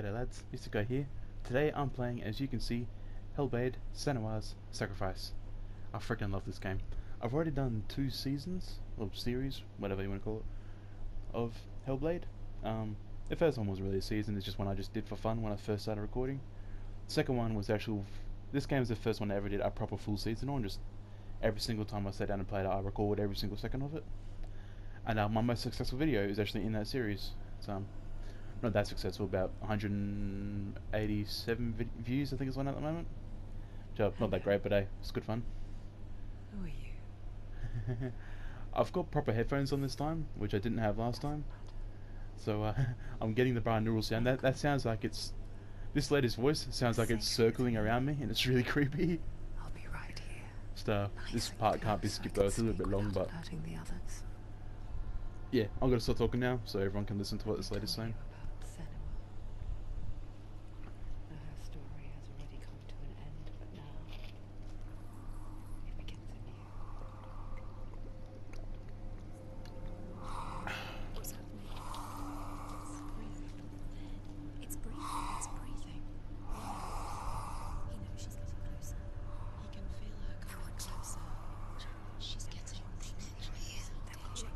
G'day lads, MysticEye here. Today I'm playing, as you can see, Hellblade Senuas Sacrifice. I freaking love this game. I've already done 2 seasons, or series, whatever you want to call it, of Hellblade. The first one was really a season, it's just one I just did for fun when I first started recording. The second one was this game is the first one I ever did a proper full season on, just every single time I sat down and played it, I recorded every single second of it. And my most successful video is actually in that series. It's not that successful, about 187 views I think is one at the moment. So not that great, but hey, it's good fun. Who are you? I've got proper headphones on this time, which I didn't have last time. So I'm getting the binaural sound. That sounds like it's... This lady's voice sounds like it's circling around me, and it's really creepy. I'll be right here. So this part can't be skipped over. It's a little bit long, but... Hurting the others. Yeah, I'm gonna start talking now, so everyone can listen to what this lady's saying. Her story has already come to an end, but now it begins anew. What's happening? It's breathing. It's breathing. He knows she's getting closer. He can feel her coming closer. She's getting closer. They're watching.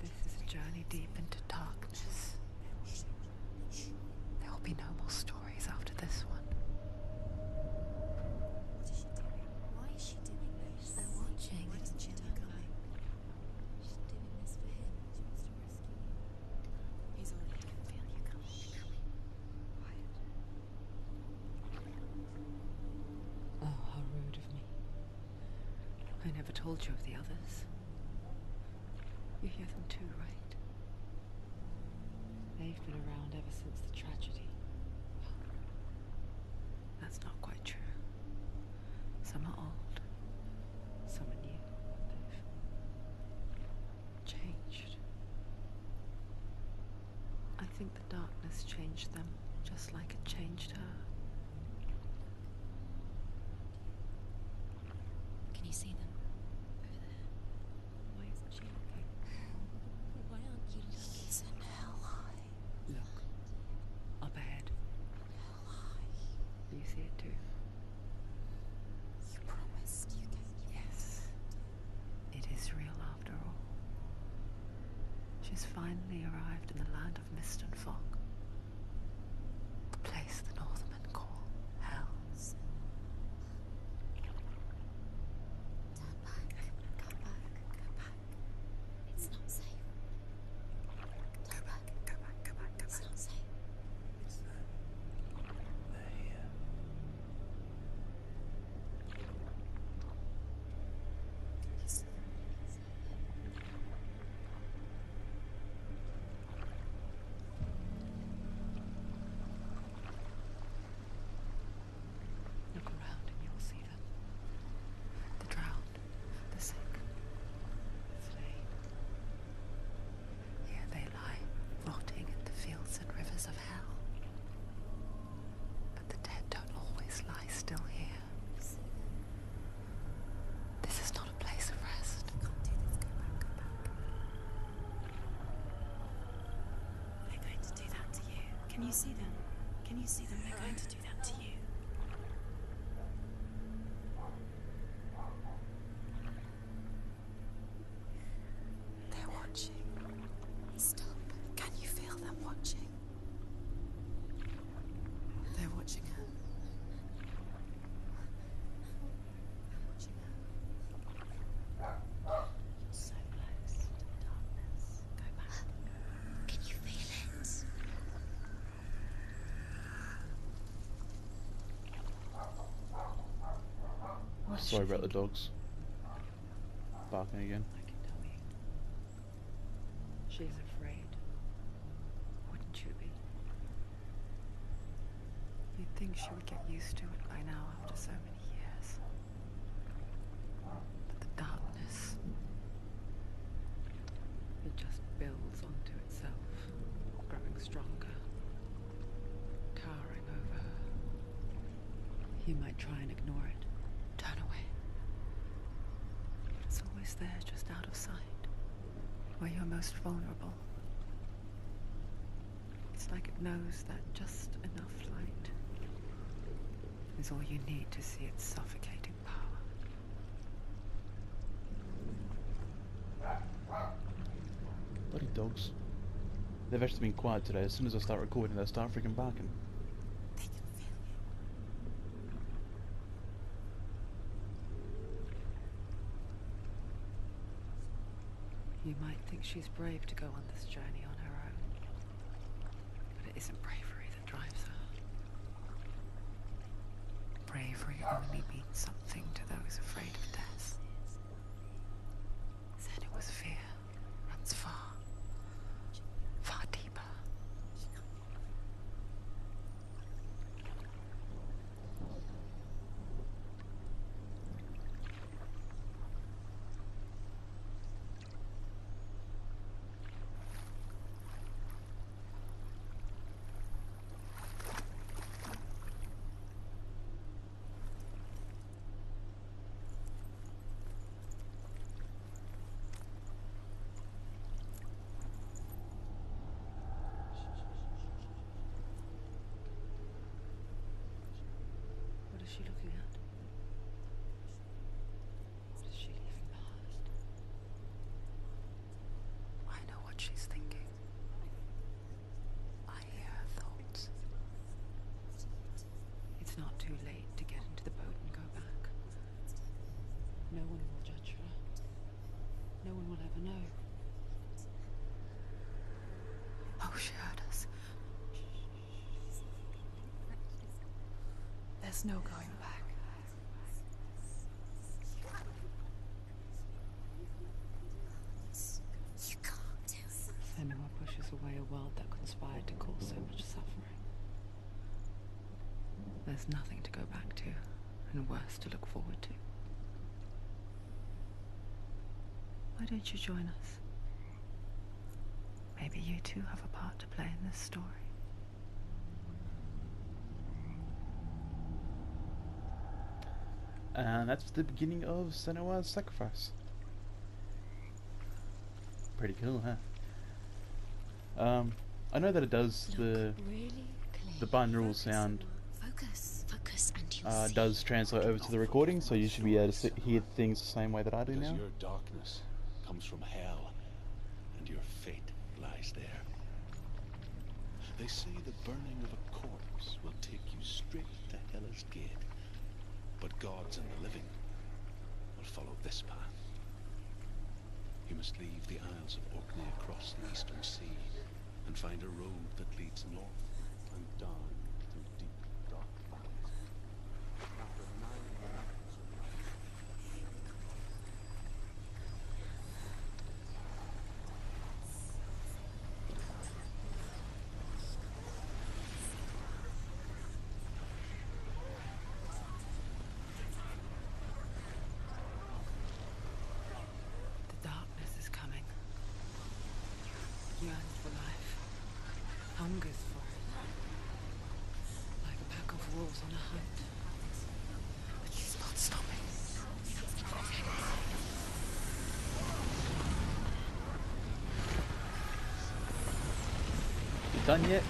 This is a journey deep into darkness. There will be no more stories after this one. What is she doing? Why is she doing this? They're watching. Why doesn't she turn back? She's doing this for him. She wants to rescue you. He's already can feel you coming. Quiet. Oh, how rude of me. I never told you of the others. You hear them too, right? They've been around ever since the tragedy. Well, that's not quite true. Some are old, some are new. They've changed. I think the darkness changed them, just like it changed her. Can you see them? Over there. Why isn't she looking? Why aren't you looking? He's in hell high. Look, up ahead. Hell high. You see it too? You promised you gave me. Yes. It is real after all. She's finally arrived in the land of mist and fog. The place the Northmen call hell. Turn back. Go back. Go back. It's not safe. Go back. Go back. Go back. Go back. It's not safe. Look around and you'll see them. The drowned, the sick, the slain. Here they lie, rotting in the fields and rivers of hell. But the dead don't always lie still here. This is not a place of rest. You can't do this. Go back. Go back. They're going to do that to you. Can you see them? Can you see them? They're going to do that to you. They're watching. Stop. Can you feel them watching? They're watching her. They're watching her. So close to the darkness. Go back. Can you feel it? What is Sorry she about the thinking? dogs barking again. I can tell you. She's afraid. Wouldn't you be? You'd think she would get used to it by now after so many years. But the darkness, it just builds onto itself, growing stronger, towering over her. You might try and ignore it, turn away. It's always there, just out of sight, where you're most vulnerable. It's like it knows that just enough light is all you need to see its suffocating power. Bloody dogs. They've actually been quiet today. As soon as I start recording, they'll start freaking barking. They can feel you. You might think she's brave to go on this journey on her own, but it isn't bravery that drives her. Bravery only means something to those afraid of death. Senua's fear runs far, far deeper. What is she looking at? What is she leaving behind? I know what she's thinking. I hear her thoughts. It's not too late to get into the boat and go back. No one will judge her. No one will ever know. Oh, she heard us. There's no going back. You can't do it. Senua pushes away a world that conspired to cause so much suffering. There's nothing to go back to, and worse to look forward to. Why don't you join us? Maybe you too have a part to play in this story. And that's the beginning of Senuas Sacrifice. Pretty cool, huh? I know that it does Look really the clear. binaural sound Focus, and you'll see. does translate over to the recording, so you should be able to hear things the same way that I do Because now. your darkness comes from hell, and your fate lies there. They say the burning of a corpse will take you straight to Hell's Gate, but gods and the living will follow this path. You must leave the Isles of Orkney across the eastern sea, and find a road that leads north and down through deep, dark valleys. After 9 months of life, The darkness is coming. Yearns for life. Hungers for it. Like a pack of wolves on a hunt. But she's not stopping. You done yet?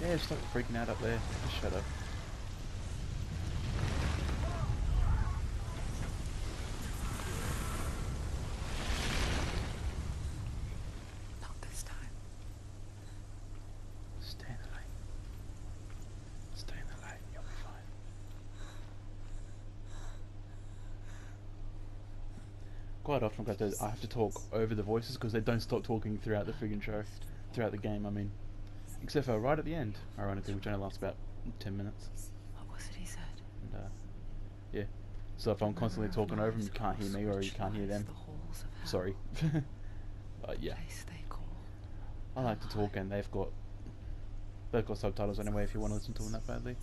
Yeah, stop freaking out up there. Just shut up. Not this time. Stay in the light. Stay in the light. You'll be fine. Quite often I have to talk over the voices because they don't stop talking throughout the friggin' show. Throughout the game, I mean. Except for right at the end, ironically, which only lasts about 10 minutes. What was it he said? And, yeah. So if I'm constantly talking over them, you can't hear me or you can't hear them. The halls of hell. Sorry. But yeah. Place they call I like to talk, and they've got subtitles anyway if you want to listen to them that badly.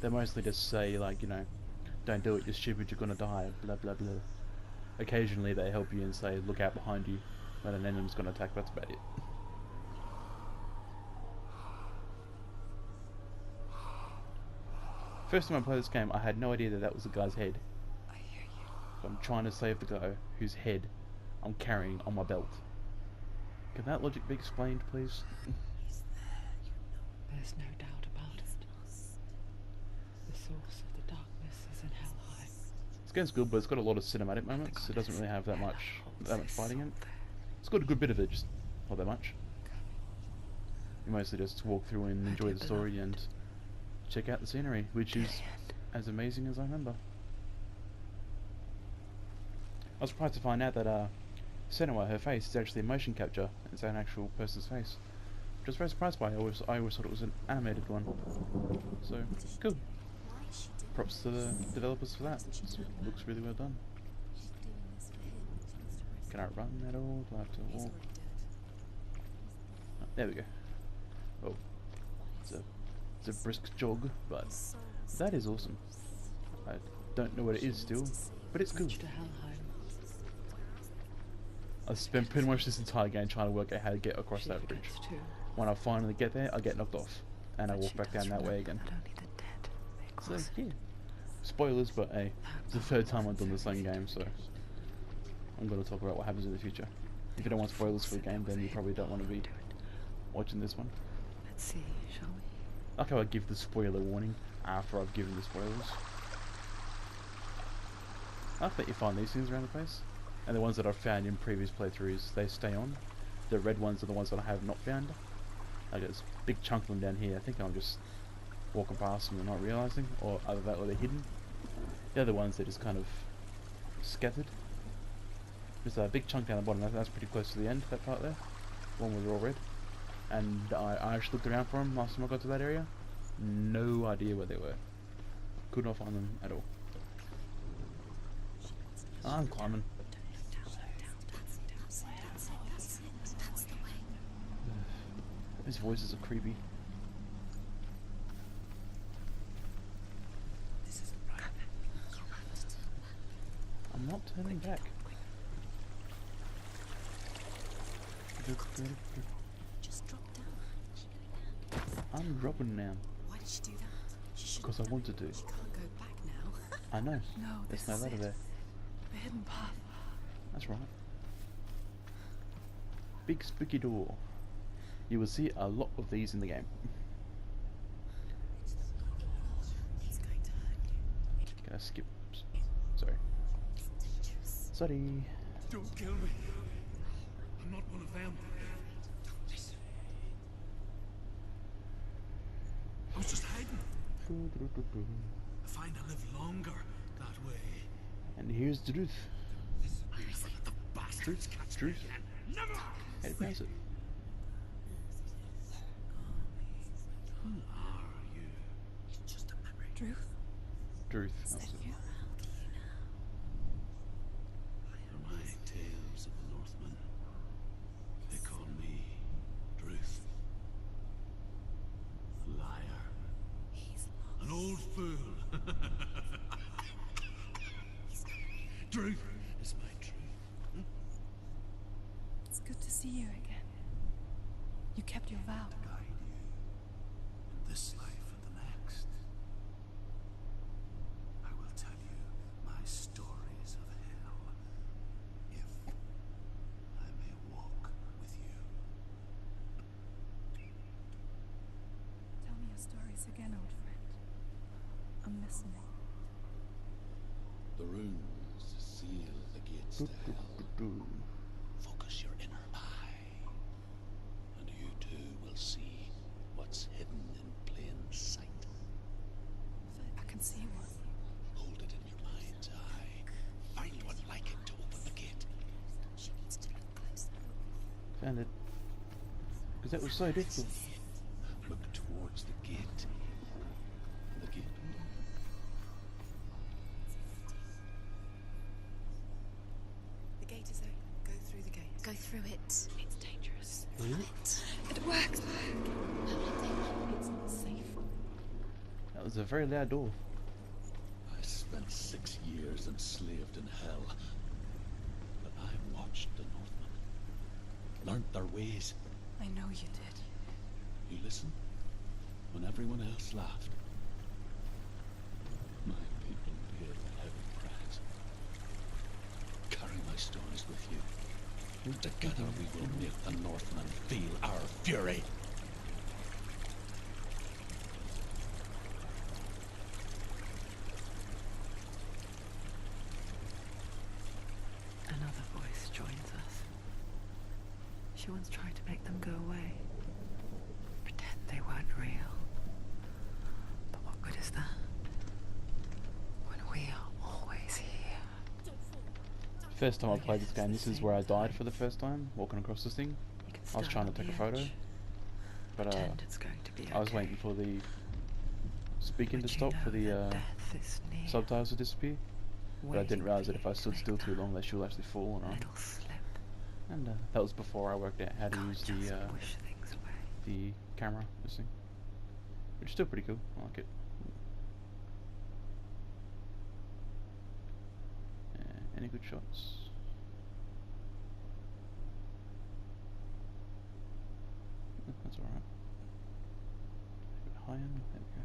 They mostly just say, like, you know, don't do it, you're stupid, you're gonna die, blah blah blah. Occasionally they help you and say, look out behind you, when an enemy's gonna attack, that's about it. First time I played this game, I had no idea that that was the guy's head. I hear you. I'm trying to save the guy whose head I'm carrying on my belt. Can that logic be explained, please? There's no doubt about it. The source of the darkness is in Helheim. This game's good, but it's got a lot of cinematic moments. It doesn't really have that much fighting in it. It's got a good bit of it, just not that much. You mostly just walk through and enjoy the story and check out the scenery, which is as amazing as I remember. I was surprised to find out that Senua, her face, is actually a motion capture. It's an actual person's face. Which I was very surprised by. I always thought it was an animated one. So, cool. Why is she doing Props to the developers for that. It looks really well done. She's doing this for him. She wants to rescue Can I run at all? Do I have to He's walk? already dead. Oh, there we go. Oh, it's a brisk jog, but His soul that is awesome. I don't know what it is still, but it's cool. To Helheim. I spent pretty much this entire game trying to work out how to get across She that bridge. forgets too. When I finally get there, I get knocked off, and I But walk she back does down that way remember again. that only the dead may So, cross it. yeah. Spoilers, but hey, it's the third time I've done the same game, so I'm going to talk about what happens in the future. If you don't want spoilers for the game, then you probably don't want to be watching this one. Let's see, shall we? Like how I give the spoiler warning after I've given the spoilers. I like that you find these things around the place, and the ones that I've found in previous playthroughs, they stay on. The red ones are the ones that I have not found. Like there's a big chunk of them down here. I think I'm just walking past them and not realising, or either that or they're hidden. The other ones, they're just kind of scattered. There's a big chunk down the bottom. That's pretty close to the end, that part there. One where they're all red. And I actually looked around for them last time I got to that area. No idea where they were. Could not find them at all. I'm climbing. That's the way. These voices are creepy. This isn't right. I'm not turning back. Just drop down. I'm dropping now Why did she do that? She shouldn't because I have. wanted to. She can't go back now. I know. No, There's this no is ladder it. there. The hidden path. That's right. Big spooky door. You will see a lot of these in the game. He's going to hurt you. Can I skip? Sorry. It's dangerous. Sorry. Don't kill me. I'm not one of them. I was just hiding. I find I live longer that way. And here's the truth. The bastards catch me Truth. again. Never! How do you pronounce it? Who are you? Just a memory. Druth? Truth. That was it. You? For my tales of the Northmen, they call me Druth. A liar. He's An old fool. Druth is my truth. It's good to see you again. You kept your vow. Guide you in this life and the next. I will tell you my stories of hell, if I may walk with you. Tell me your stories again, old friend. I'm listening. The runes seal the gates to hell. Focus your inner eye, and you too will see what's hidden in plain sight. I can see one. Hold it in your mind's eye. Find one like it to open the gate. She needs to look closer. Found it. Because that was so difficult. Look towards the gate. The gate. The gate is open. Go through the gate. Go through it. It's dangerous. It works. It's not safe. That was a very loud door. I spent 6 years enslaved in hell. But I watched the Northmen. Learnt their ways. I know you did. You listen when everyone else laughed. My people paid a heavy price. Carry my stories with you. Together we will make the Northmen feel our fury. Another voice joins us. She once tried to make them go away. Pretend they weren't real. But what good is that? When we are always here. First time I played this game, this is where I died for the first time, walking across this thing. You can I was stand trying to on take the a photo, edge, but pretend it's going to be I was okay. waiting for the speaking to But you stop for know the that death is near. subtitles to disappear. But I didn't Waiting realise for that if you I to stood make still too that long, they should actually fall on. little slip. And that was before I worked out how to Can't use just push things away. the camera, this thing, which is still pretty cool. I like it. Any good shots? That's alright. A bit high end. There we go.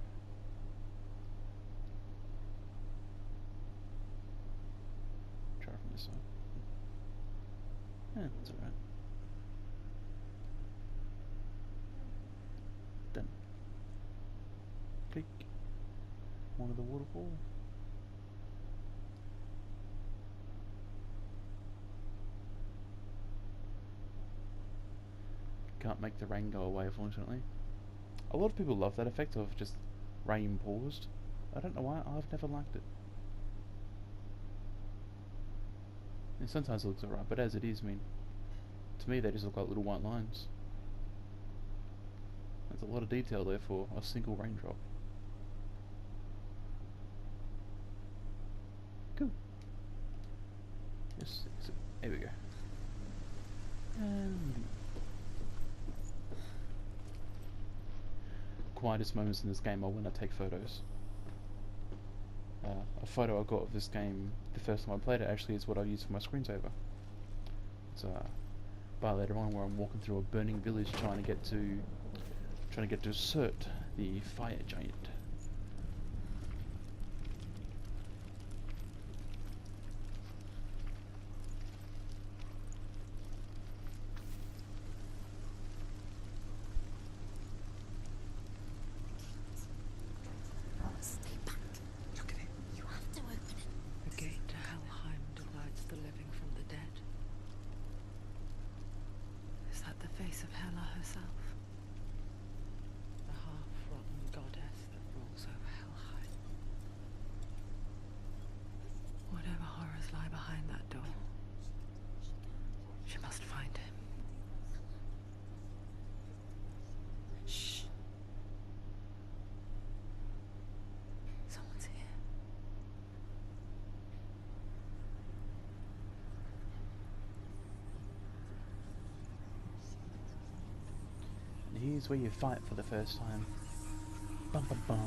Try from this side. Yeah, that's alright. Done. Click. One of the waterfall. Can't make the rain go away, unfortunately. A lot of people love that effect of just rain paused. I don't know why, I've never liked it. And sometimes it looks alright, but as it is, I mean, to me they just look like little white lines. There's a lot of detail there for a single raindrop. Cool. Yes, here we go. And quietest moments in this game are when I take photos. A photo I got of this game the first time I played it actually is what I use for my screensaver. It's by later on where I'm walking through a burning village trying to get to Surt, the fire giant. Stay back. Look at it. You have to open it. The gate to Helheim divides the living from the dead. Is that the face of Hela herself? The half-rotten goddess that rules over Helheim. Whatever horrors lie behind that door, she must find him. Shh. Someone's here. And here's where you fight for the first time. Bum bum bum.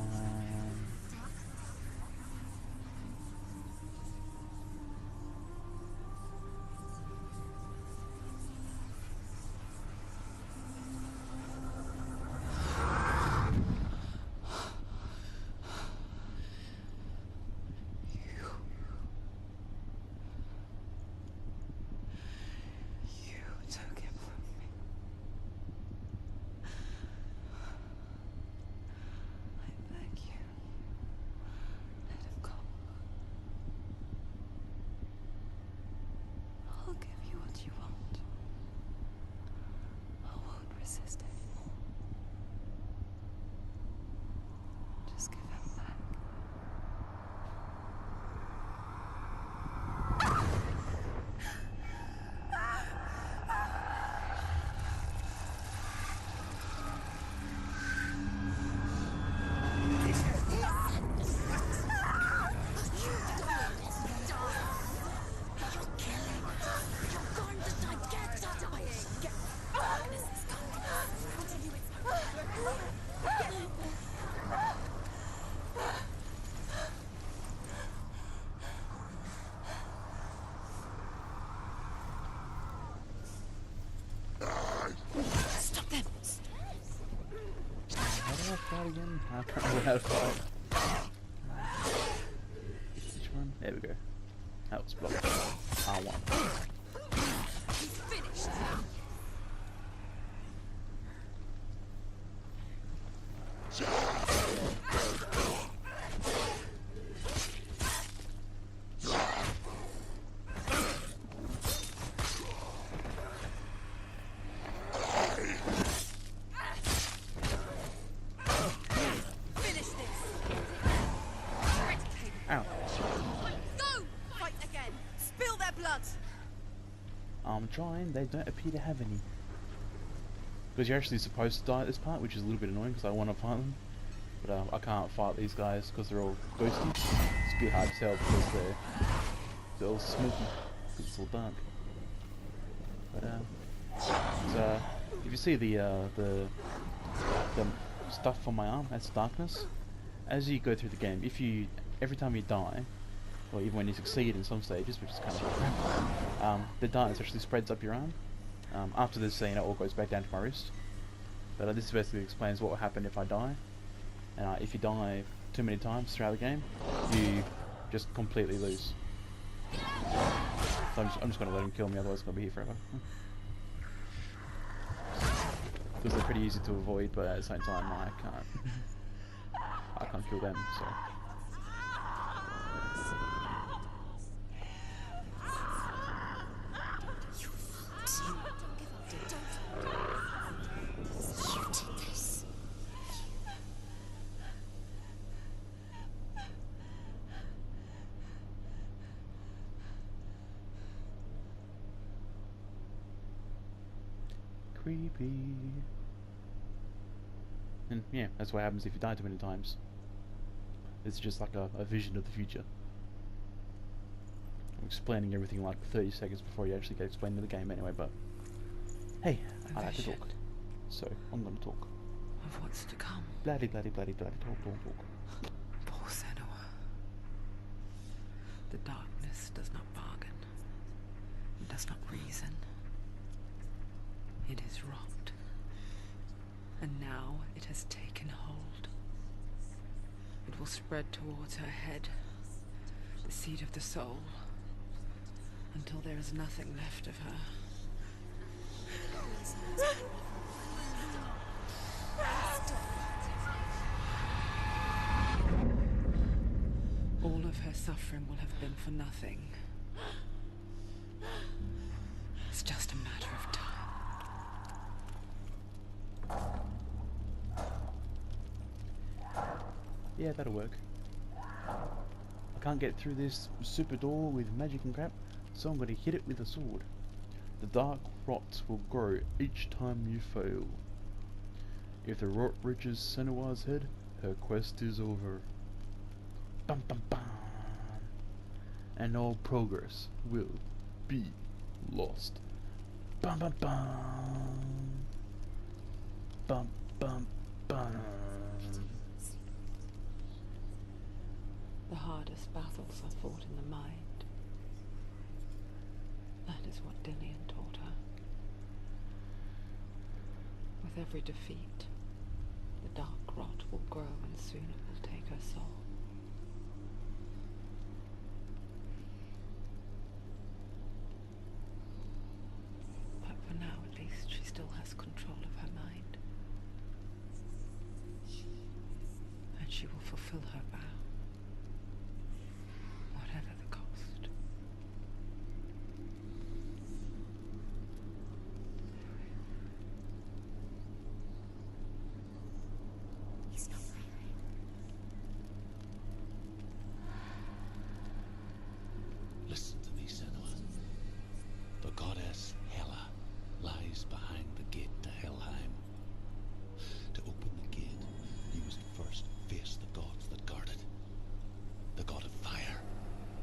You took him from me. I beg you. Let him go. I'll give you what you want. I won't resist anymore. Just give him back. Stop them. How do I fight again? I can't remember how to fight. Which one? There we go. That was blocked. R1. He's finished. trying, they don't appear to have any. Because you're actually supposed to die at this part, which is a little bit annoying because I want to fight them. But I can't fight these guys because they're all ghosty. It's a bit hard to tell because they're all smoky, because it's all dark. But so if you see the stuff on my arm, that's darkness. As you go through the game, every time you die, or even when you succeed in some stages, which is kind of crap, the darkness actually spreads up your arm. After this scene, it all goes back down to my wrist. But this basically explains what will happen if I die. And if you die too many times throughout the game, you just completely lose. So I'm just going to let him kill me, otherwise I'm going to be here forever. Because they're pretty easy to avoid, but at the same time I can't kill them, so. Creepy. And yeah, that's what happens if you die too many times. It's just like a vision of the future. I'm explaining everything like 30 seconds before you actually get explained in the game anyway, but hey, I like to talk. So I'm gonna talk. Of what's to come. Bloody, talk. Poor Senua. The darkness does not bargain. It does not reason. It is wrought. And now it has taken hold. It will spread towards her head, the seat of the soul, until there is nothing left of her. All of her suffering will have been for nothing. It's just a matter of time. Yeah, that'll work. I can't get through this super door with magic and crap, so I'm gonna hit it with a sword. The dark rot will grow each time you fail. If the rot reaches Senua's head, her quest is over. Bum bum bum. And all progress will be lost. Bum bum bum. Bum bum bum. The hardest battles are fought in the mind. That is what Dillian taught her. With every defeat, the dark rot will grow and soon it will take her soul. But for now, at least, she still has control of her mind. And she will fulfill her vow. Whatever the cost. He's not right. Listen to me, Senua. The goddess Hela lies behind the gate to Helheim. To open the gate, you must first face the gods that guard it. The god of fire,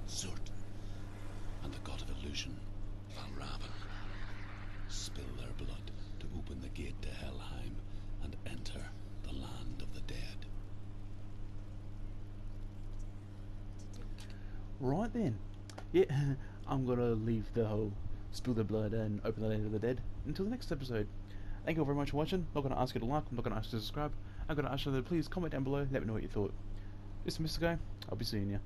Zurt, and the god of illusion, Valravan. Spill their blood to open the gate to Helheim and enter the land of the dead. Right then. Yeah, I'm gonna leave the whole spill the blood and open the land of the dead until the next episode. Thank you all very much for watching. I'm not gonna ask you to like, I'm not gonna ask you to subscribe. I'm gonna ask you to please comment down below, let me know what you thought. This is MysticEye, I'll be seeing you.